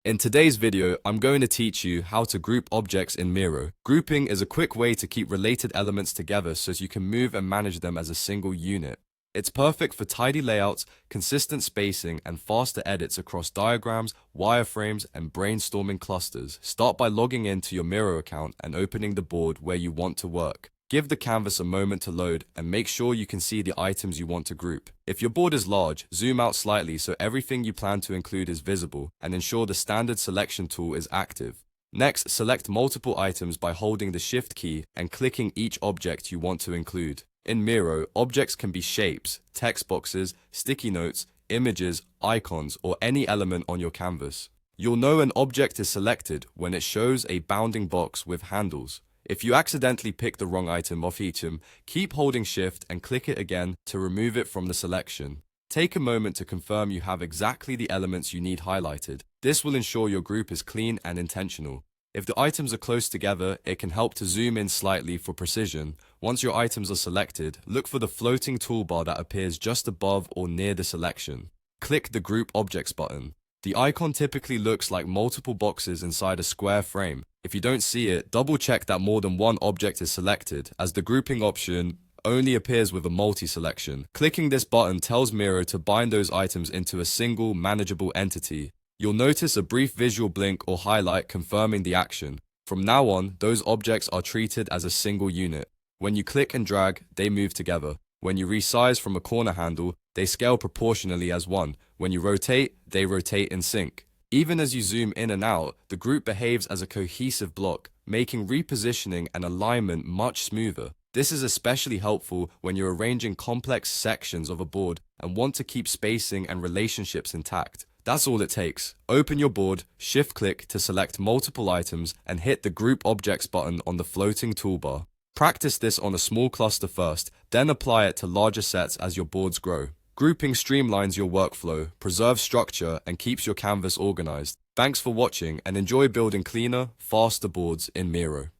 In today's video, I'm going to teach you how to group objects in Miro. Grouping is a quick way to keep related elements together so you can move and manage them as a single unit. It's perfect for tidy layouts, consistent spacing, and faster edits across diagrams, wireframes, and brainstorming clusters. Start by logging into your Miro account and opening the board where you want to work. Give the canvas a moment to load and make sure you can see the items you want to group. If your board is large, zoom out slightly so everything you plan to include is visible and ensure the standard selection tool is active. Next, select multiple items by holding the Shift key and clicking each object you want to include. In Miro, objects can be shapes, text boxes, sticky notes, images, icons, or any element on your canvas. You'll know an object is selected when it shows a bounding box with handles. If you accidentally pick the wrong item off each item, keep holding Shift and click it again to remove it from the selection. Take a moment to confirm you have exactly the elements you need highlighted. This will ensure your group is clean and intentional. If the items are close together, it can help to zoom in slightly for precision. Once your items are selected, look for the floating toolbar that appears just above or near the selection. Click the Group Objects button. The icon typically looks like multiple boxes inside a square frame. If you don't see it, double-check that more than one object is selected, as the grouping option only appears with a multi-selection. Clicking this button tells Miro to bind those items into a single, manageable entity. You'll notice a brief visual blink or highlight confirming the action. From now on, those objects are treated as a single unit. When you click and drag, they move together. When you resize from a corner handle, they scale proportionally as one. When you rotate, they rotate in sync. Even as you zoom in and out, the group behaves as a cohesive block, making repositioning and alignment much smoother. This is especially helpful when you're arranging complex sections of a board and want to keep spacing and relationships intact. That's all it takes. Open your board, shift-click to select multiple items, and hit the Group Objects button on the floating toolbar. Practice this on a small cluster first, then apply it to larger sets as your boards grow. Grouping streamlines your workflow, preserves structure, and keeps your canvas organized. Thanks for watching and enjoy building cleaner, faster boards in Miro.